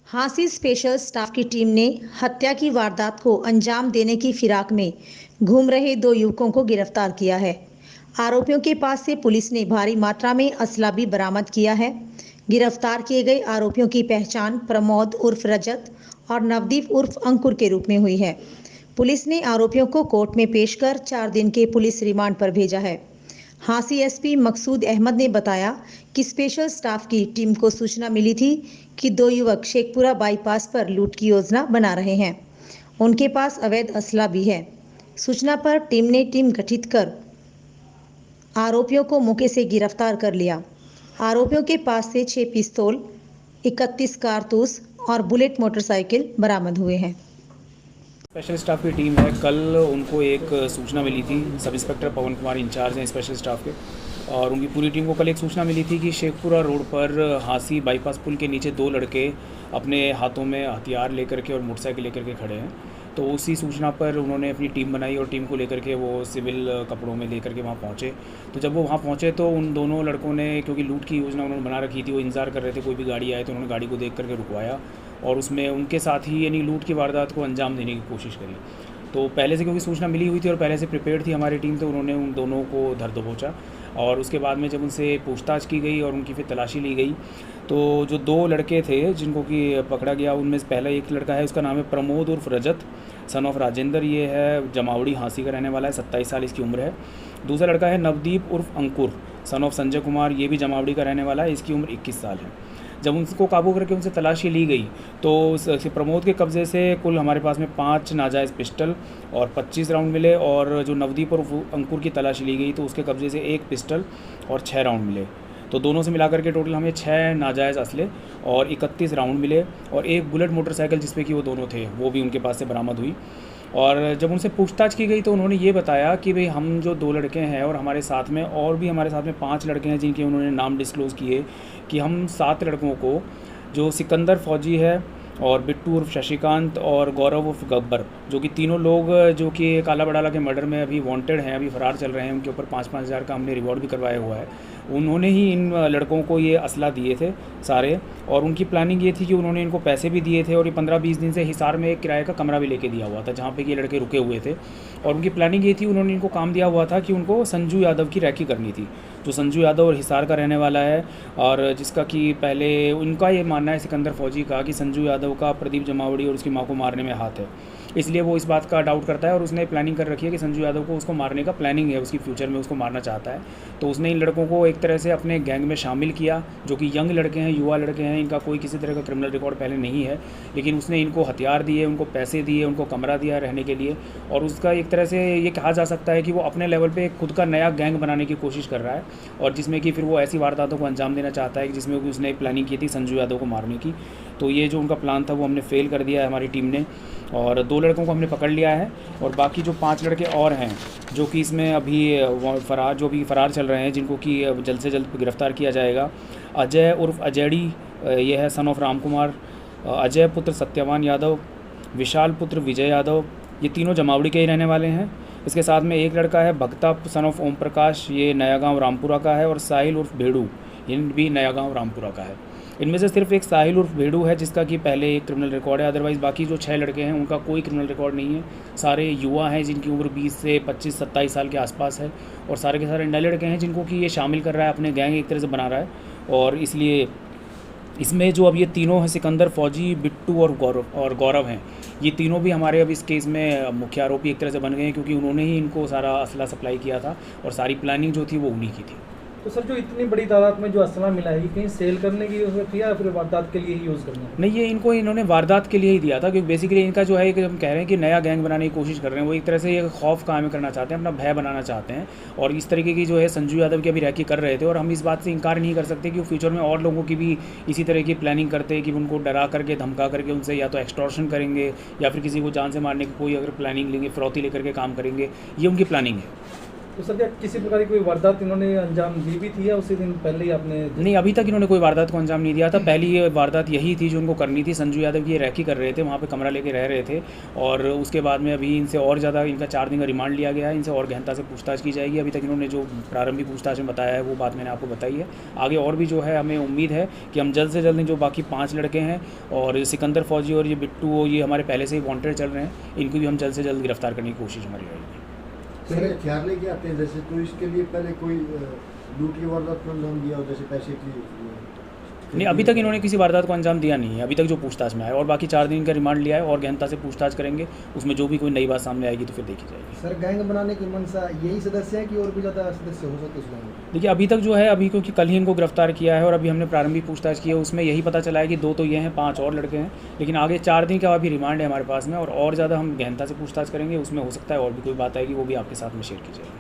Hansi special staff की team ने हत्या की वारदात को अंजाम देने की फिराक में घूम रहे दो युवकों को गिरफ्तार किया है। आरोपियों के पास से पुलिस ने भारी मात्रा में असला भी बरामद किया है। गिरफ्तार किए गए आरोपियों की पहचान प्रमोद उर्फ रजत और नवदीप उर्फ अंकुर के रूप में हुई है। पुलिस ने आरोपियों को कोर्ट में पेश कर 4 दिन के पुलिस रिमांड पर भेजा है। हांसी एसपी मकसूद अहमद ने बताया कि स्पेशल स्टाफ की टीम को सूचना मिली थी कि दो युवक शेखपुरा बाईपास पर लूट की योजना बना रहे हैं। उनके पास अवैध असला भी है। सूचना पर टीम ने टीम गठित कर आरोपियों को मौके से गिरफ्तार कर लिया। आरोपियों के पास से 6 पिस्तौल, 31 कारतूस और बुलेट मोटरसाइकिल बरामद हुए हैं। स्पेशल स्टाफ की टीम है। कल उनको एक सूचना मिली थी, सब इंस्पेक्टर पवन कुमार इंचार्ज हैं स्पेशल स्टाफ के, और उनकी पूरी टीम को कल एक सूचना मिली थी कि शेखपुरा रोड पर हांसी बाईपास पुल के नीचे दो लड़के अपने हाथों में हथियार लेकर के और मोटरसाइकिल लेकर के खड़े हैं। तो उसी सूचना पर उन्होंने अपनी टीम बनाई और टीम को लेकर के वो सिविल कपड़ों में लेकर के वहाँ पहुँचे। तो जब वो वहाँ पहुँचे तो उन दोनों लड़कों ने, क्योंकि लूट की योजना उन्होंने बना रखी थी, वो इंतज़ार कर रहे थे कोई भी गाड़ी आए, तो उन्होंने गाड़ी को देख करके रुकवाया और उसमें उनके साथ ही यानी लूट की वारदात को अंजाम देने की कोशिश करी। तो पहले से क्योंकि सूचना मिली हुई थी और पहले से प्रिपेयर्ड थी हमारी टीम, तो उन्होंने उन दोनों को धर दबोचा और उसके बाद में जब उनसे पूछताछ की गई और उनकी फिर तलाशी ली गई, तो जो दो लड़के थे जिनको कि पकड़ा गया, उनमें से पहला एक लड़का है, उसका नाम है प्रमोद उर्फ रजत सन ऑफ राजेंद्र। ये है जमावड़ी हांसी का रहने वाला है, 27 साल इसकी उम्र है। दूसरा लड़का है नवदीप उर्फ अंकुर सन ऑफ संजय कुमार, ये भी जमावड़ी का रहने वाला है, इसकी उम्र 21 साल है। जब उनको काबू करके उनसे तलाशी ली गई तो प्रमोद के कब्ज़े से कुल हमारे पास में 5 नाजायज़ पिस्टल और 25 राउंड मिले, और जो नवदीप और अंकुर की तलाशी ली गई तो उसके कब्ज़े से 1 पिस्टल और 6 राउंड मिले। तो दोनों से मिलाकर के टोटल हमें 6 नाजायज़ असले और 31 राउंड मिले, और एक बुलेट मोटरसाइकिल जिसपे कि वो दोनों थे वो भी उनके पास से बरामद हुई। और जब उनसे पूछताछ की गई तो उन्होंने ये बताया कि भाई हम जो 2 लड़के हैं और हमारे साथ में और भी हमारे साथ में 5 लड़के हैं जिनके उन्होंने नाम डिस्क्लोज़ किए, कि हम 7 लड़कों को, जो सिकंदर फौजी है और बिट्टू उर्फ शशिकांत और गौरव उर्फ गब्बर, जो कि तीनों लोग जो कि काला बड़ाला के मर्डर में अभी वांटेड हैं, अभी फ़रार चल रहे हैं, उनके ऊपर 5-5 हज़ार का हमने रिवॉर्ड भी करवाया हुआ है। उन्होंने ही इन लड़कों को ये असला दिए थे सारे, और उनकी प्लानिंग ये थी कि उन्होंने इनको पैसे भी दिए थे और ये 15-20 दिन से हिसार में एक किराए का कमरा भी लेके दिया हुआ था जहाँ पे ये लड़के रुके हुए थे। और उनकी प्लानिंग ये थी, उन्होंने इनको काम दिया हुआ था कि उनको संजू यादव की रैकी करनी थी, जो संजू यादव और हिसार का रहने वाला है, और जिसका कि पहले उनका ये मानना है सिकंदर फौजी का कि संजू यादव का प्रदीप जमावड़ी और उसकी माँ को मारने में हाथ है, इसलिए वो इस बात का डाउट करता है और उसने प्लानिंग कर रखी है कि संजू यादव को उसको मारने का प्लानिंग है, उसकी फ्यूचर में उसको मारना चाहता है। तो उसने इन लड़कों को एक तरह से अपने गैंग में शामिल किया, जो कि यंग लड़के हैं, युवा लड़के हैं, इनका कोई किसी तरह का क्रिमिनल रिकॉर्ड पहले नहीं है, लेकिन उसने इनको हथियार दिए, उनको पैसे दिए, उनको कमरा दिया रहने के लिए, और उसका एक तरह से ये कहा जा सकता है कि वो अपने लेवल पे खुद का नया गैंग बनाने की कोशिश कर रहा है, और जिसमें कि फिर वो ऐसी वारदातों को अंजाम देना चाहता है कि जिसमें उसने प्लानिंग की थी संजू यादव को मारने की। तो ये जो उनका प्लान था वो हमने फेल कर दिया है हमारी टीम ने, और 2 लड़कों को हमने पकड़ लिया है, और बाकी जो 5 लड़के और हैं जो कि इसमें अभी फरार चल रहे हैं, जिनको कि जल्द से जल्द गिरफ्तार किया जाएगा। अजय उर्फ अजैड़ी, ये है सन ऑफ राम कुमार, अजय पुत्र सत्यवान यादव, विशाल पुत्र विजय यादव, ये तीनों जमावड़ी के ही रहने वाले हैं। इसके साथ में एक लड़का है भक्ता सन ऑफ ओम प्रकाश, ये नया गाँव रामपुरा का है, और साहिल उर्फ भेड़ू, ये भी नया गाँव रामपुरा का है। इनमें से सिर्फ एक साहिल उर्फ भेड़ू है जिसका कि पहले एक क्रिमिनल रिकॉर्ड है, अदरवाइज़ बाकी जो 6 लड़के हैं उनका कोई क्रिमिनल रिकॉर्ड नहीं है। सारे युवा हैं जिनकी उम्र 20 से 25-27 साल के आसपास है, और सारे के सारे नए लड़के हैं जिनको कि ये शामिल कर रहा है, अपने गैंग एक तरह से बना रहा है। और इसलिए इसमें जो अब ये तीनों हैं, सिकंदर फौजी, बिट्टू और गौरव हैं, ये तीनों भी हमारे अब इस केस में मुख्य आरोपी एक तरह से बन गए हैं, क्योंकि उन्होंने ही इनको सारा असला सप्लाई किया था और सारी प्लानिंग जो थी वो उन्हीं की थी। तो सर, जो इतनी बड़ी तादाद में जो असला मिला है, ये कहीं सेल करने की यूज़ थी या फिर वारदात के लिए ही यूज़ करना है? नहीं, ये इन्होंने वारदात के लिए ही दिया था, क्योंकि बेसिकली इनका जो है कि हम कह रहे हैं कि नया गैंग बनाने की कोशिश कर रहे हैं, वो एक तरह से ये खौफ कायम करना चाहते हैं, अपना भय बनाना चाहते हैं, और इस तरीके की जो है संजू यादव की अभी रैकी कर रहे थे, और हम इस बात से इनकार नहीं कर सकते कि फ्यूचर में और लोगों की भी इसी तरह की प्लानिंग करते हैं कि उनको डरा करके, धमका करके उनसे या तो एक्सटॉर्शन करेंगे या फिर किसी को जान से मारने की कोई अगर प्लानिंग लेंगे, फिरौती लेकर के काम करेंगे, ये उनकी प्लानिंग है। तो सर क्या किसी प्रकार की कोई वारदात इन्होंने अंजाम दी भी थी या उसी दिन पहले ही आपने? नहीं, अभी तक इन्होंने कोई वारदात को अंजाम नहीं दिया था। पहली ये वारदात यही थी जो उनको करनी थी। संजू यादव की ये रैकी कर रहे थे, वहाँ पे कमरा लेके रह रहे थे और उसके बाद में अभी इनसे और ज़्यादा इनका 4 दिन का रिमांड लिया गया है। इनसे और गहनता से पूछताछ की जाएगी। अभी तक इन्होंने जो प्रारंभिक पूछताछ में बताया है वो बात मैंने आपको बताई है। आगे और भी जो है हमें उम्मीद है कि हम जल्द से जल्द जो बाकी 5 लड़के हैं और सिकंदर फौजी और ये बिट्टू, ये हमारे पहले से ही वांटेड चल रहे हैं, इनको भी हम जल्द से जल्द गिरफ्तार करने की कोशिश हमारी रहेगी। सर हथियार लेके आते हैं जैसे, तो इसके लिए पहले कोई लूट की वारदात को अंजाम दिया हो जैसे पैसे की? नहीं, अभी तक इन्होंने किसी वारदात को अंजाम दिया नहीं है, अभी तक जो पूछताछ में आया, और बाकी 4 दिन का रिमांड लिया है और गहनता से पूछताछ करेंगे। उसमें जो भी कोई नई बात सामने आएगी तो फिर देखी जाएगी। सर गैंग बनाने की मंशा यही सदस्य है कि और भी ज़्यादा सदस्य हो सकते हैं? देखिए, अभी तक जो है, अभी क्योंकि कल ही इनको गिरफ्तार किया है और अभी हमने प्रारंभिक पूछताछ की है, उसमें यही पता चला है कि 2 तो ये हैं, 5 और लड़के हैं। लेकिन आगे 4 दिन का अभी रिमांड है हमारे पास में और ज़्यादा हम गहनता से पूछताछ करेंगे। उसमें हो सकता है और भी कोई बात आएगी, वो भी आपके साथ में शेयर की जाएगी।